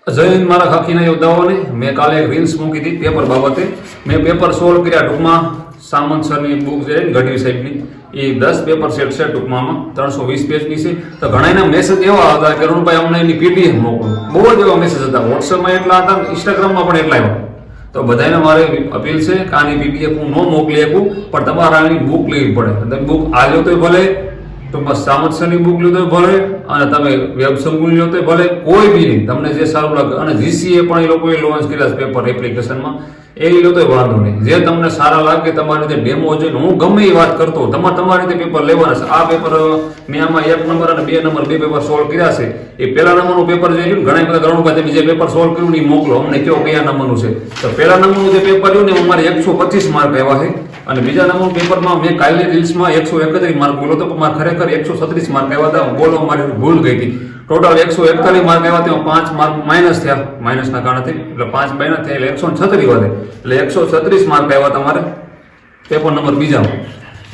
જય હિન્દ મારા ખાખીના યોદ્ધાઓને મેં કાલે એક રીલ્સ મૂકી હતી પેપર બાબતે. મેં પેપર સોલ્વ કર્યા. ટૂંકમાં સામંત સરની બુક છે ગઢવી સાહેબની, એ 10 પેપર સેટ છે. ટૂંકમાં 320 પેજની છે. તો ઘણા એના મેસેજ એવા હતા કે અરુણભાઈ અમને એની પીડીએફ મોકલો. બહુ જ એવા મેસેજ હતા. વોટ્સએપમાં એટલા હતા, ઇન્સ્ટાગ્રામમાં પણ એટલા આવ્યા. તો બધાને મારે અપીલ છે કે આની પીડીએફ હું ન મોકલી શકું, પણ તમારે આની બુક લેવી પડે. તમે બુક આવ્યો તો ભલે, ટૂંકમાં સામંતસરની બુક લીધો ભલે, અને તમે વેબ સંકુલ લો તો ભલે, કોઈ બી નહીં, તમને જે સારું લાગે. અને જીસીએ પણ એ લોકોએ લોન્ચ કર્યા છે પેપર એપ્લિકેશનમાં, એ લો તો વાંધો નહીં. જે તમને સારા લાગે, તમારી રીતે ડેમો જોઈને હું ગમે એ વાત કરતો, તમારી રીતે પેપર લેવાના છે. આ પેપર મેં આમાં 1 નંબર અને 2 નંબર બે પેપર સોલ્વ કર્યા છે. એ પહેલા નંબરનું પેપર જે રહ્યું, ઘણા બધા અરુણભાઈ તમે જે પેપર સોલ્વ કર્યું એ મોકલો, અમને કહો કયા નંબરનું છે. તો પહેલા નંબરનું જે પેપર રહ્યું ને અમારે 125 માર્ક આવ્યા છે. અને બીજા નંબરનું પેપરમાં મેં કાલે રીલ્સમાં 131 માર્ક બોલો તો મારે ખરેખર 136 માર્ક આવ્યા હતા. બોલો મારી ભૂલ ગઈ હતી. ટોટલ 141 માર્ક આવ્યા, તેમાં 5 માર્ક માઇનસ થયા, માઇનસના કારણથી, એટલે 5 માઇનસ થયા એટલે 136 વધે, એટલે 136 માર્ક આવ્યા તમારે પેપર નંબર બીજામાં.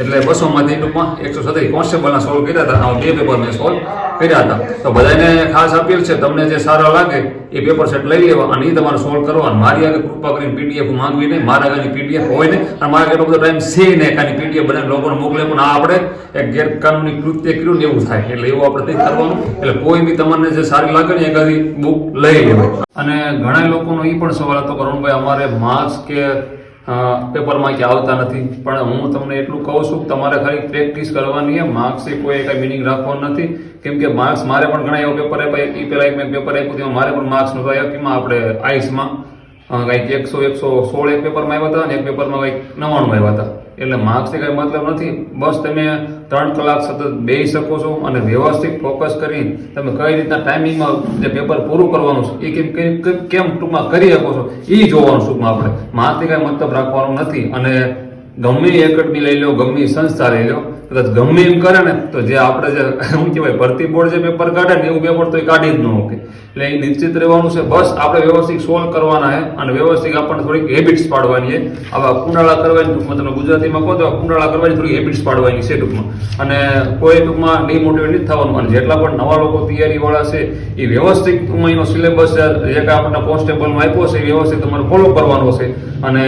એટલે 200માંથી ટૂંકમાં 136 કોન્સ્ટેબલના સોલ્વ કર્યા હતા. આ 2 પેપર મેં સોલ્વ કર્યા હતા. તો બધાને ખાસ અપીલ છે, તમને જે સારા લાગે એ પેપર સેટ લઈ લેવા અને એ તમારે સોલ્વ કરવા. મારી આગળ કૃપા કરીને પીડીએફ માંગવી નહીં, મારા આગળની પીડીએફ હોય ને, અને મારા એટલો બધો ટાઈમ છે ને એકાની પીડીએફ બનાવીને લોકોને મોકલે, પણ આ આપણે એક ગેરકાનૂની કૃત્ય કર્યું ને એવું થાય. એટલે એવું આપણે કંઈક કરવાનું. એટલે કોઈ બી તમને જે સારી લાગે ને એકાદી બુક લઈ લેવાય. અને ઘણા લોકોનો એ પણ સવાલ હતો કે અરુણભાઈ અમારે માર્ક્સ કે પેપરમાં ક્યાં આવતા નથી. પણ હું તમને એટલું કહું છું કે તમારે ખાલી પ્રેક્ટિસ કરવાની છે. માર્ક્સથી કોઈ કઈ મિનિંગ રાખવાનું નથી. કેમ કે માર્ક્સ મારે પણ ઘણા એવા પેપર આપ્યા. એ પહેલાં એક મેં પેપર આપ્યું તેમાં મારે પણ માર્ક્સ નહોતા આવ્યા. કેમાં આપણે આઈસમાં કંઈક 116 એક પેપરમાં આવ્યા હતા અને એક પેપરમાં કંઈક 99 આવ્યા હતા. એટલે માર્ક્સથી કંઈ મતલબ નથી. બસ તમે 3 કલાક સતત બેસી શકો છો અને વ્યવસ્થિત ફોકસ કરી તમે કઈ રીતના ટાઈમિંગમાં જે પેપર પૂરું કરવાનું છે એ કેમ ટૂંકમાં કરી શકો છો એ જોવાનું ટૂંકમાં. આપણે માર્ક્સથી કંઈ મતલબ રાખવાનું નથી. અને ગમે એકેડમી લઈ લો, ગમે સંસ્થા લઈ લો, કદાચ ગમે એમ કરે ને તો જે આપણે જે શું કહેવાય ભરતી બોર્ડ જે પેપર કાઢે ને એવું પેપર તો એ કાઢી જ ન શકે. એટલે એ નિશ્ચિત રહેવાનું છે. બસ આપણે વ્યવસ્થિત સોલ્વ કરવાના છે અને વ્યવસ્થિત આપણને થોડીક હેબિટ્સ પાડવાની છે. આવા કુંડાળા કરવાની, ટૂંકમાં તમે ગુજરાતીમાં કહો તો કુંડાળા કરવાની થોડી હેબિટ્સ પાડવાની છે ટૂંકમાં. અને કોઈ ટૂંકમાં ડિમોટિવેટ નથી થવાનું. અને જેટલા પણ નવા લોકો તૈયારીવાળા છે એ વ્યવસ્થિત ટૂંકમાં એનો સિલેબસ જે કાંઈ આપણને કોન્સ્ટેબલમાં આપ્યો છે એ વ્યવસ્થિત તમારે ફોલો કરવાનો છે. અને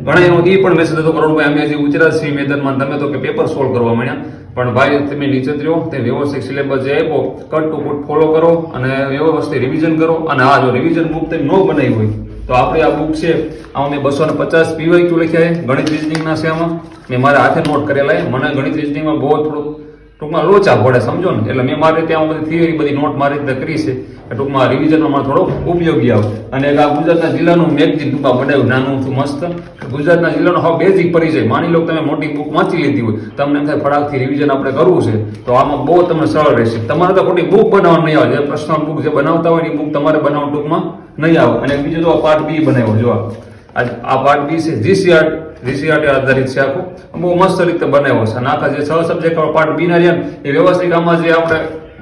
ઘણા એનો એ પણ મેસેજ હતો કરોડભાઈ અમે જે ગુજરાત સિંહ મેદાનમાં તમે તો કે પેપર સોલ્વ કરવા માંડ્યા, પણ ભાઈ તમે નીચે જ રહો, તે વ્યવસ્થિત સિલેબસ જે આપ્યો કટ ટુ કટ ફોલો કરો અને વ્યવસ્થિત રિવિઝન કરો. અને આ જો રિવિઝન બુક તમે ન બનાવી હોય તો આપણે આ બુક છે આમાં મેં 250 પીવાયક્યુ લખ્યા છે. ગણિત રિઝનિંગના છે. આમાં મેં મારા હાથે નોટ કરેલા. મને ગણિત રિઝનિંગમાં બહુ થોડુંક ટૂંકમાં લોચા પડે, સમજો ને. એટલે મેં મારી ત્યાં બધી થિયરી બધી નોટ મારી રીતે કરી છે. ટૂંકમાં રિવિઝનમાં મને થોડો ઉપયોગી આવે. અને આ ગુજરાતના જિલ્લાનું મેગઝીન ટૂંકમાં બનાવ્યું, નાનું હતું મસ્ત. ગુજરાતના જિલ્લાનો હવે બેઝિક પરિચય. માની લો તમે મોટી બુક વાંચી લીધી હોય, તમને એમ થાય ફટાકથી રિવિઝન આપણે કરવું છે, તો આમાં બહુ તમને સરળ રહેશે. તમારે તો ખોટી બુક બનાવવાની નહીં આવે. જે પર્સનલ બુક જે બનાવતા હોય એ બુક તમારે બનાવવાનું ટૂંકમાં નહીં આવે. અને બીજું તો પાર્ટ બી બનાવ્યો. જો આ પાર્ટ બી છે જીસીઆરટી આધારિત છે. આખું બહુ મસ્ત રીતે બનાવ્યો છે. અને આખા જે 6 સબ્જેક્ટ પાર્ટ બી ના રહ્યા એ વ્યવસ્થિત આમાં જે આપણે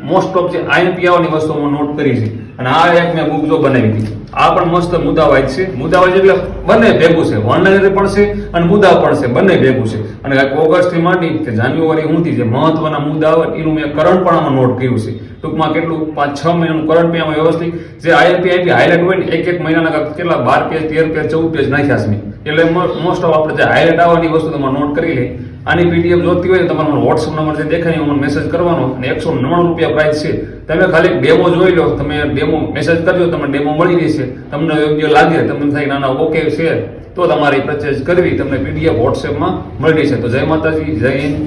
મોસ્ટ ઓફ જે આઈએમપી આવવાની વસ્તુમાં નોટ કરી છે. અને આ એક મેં બુક જો બનાવી હતી. આ પણ મસ્ત મુદ્દાવાઇઝ છે. મુદ્દાવાઇઝ એટલે બંને ભેગું છે. ઓનલાઈન પણ છે અને મુદ્દા પણ છે. બંને ભેગું છે. અને ઓગસ્ટથી માંડી કે જાન્યુઆરી સુધી જે મહત્વના મુદ્દા આવે એનું મેં કરંટ પણ આમાં નોટ કર્યું છે. ટૂંકમાં કેટલું 5-6 મહિનાનું કરંટ પણ આમાં વ્યવસ્થિત જે આઈએમપી હાઇલાઇટ હોય ને એક મહિનાના કેટલા 12 પેજ 13 પેજ 14 પેજ નાખ્યા છે. એટલે મોસ્ટ ઓફ આપણે જે હાઇલાઇટ આવવાની વસ્તુ તમે નોટ કરી લે. આની પીડીએફ જોતી હોય તો તમારો વોટ્સઅપ નંબર જે દેખાય મને મેસેજ કરવાનો. અને 199 રૂપિયા પ્રાઇસ છે. તમે ખાલી ડેમો જોઈ લો, તમે ડેમો મેસેજ કરજો, તમને ડેમો મળી જશે. તમને યોગ્ય લાગે, તમને થાય નાના ઓકે છે તો તમારી પરચેઝ કરવી. તમને પીડીએફ વોટ્સએપમાં મળી છે. તો જય માતાજી, જય હિન્દ.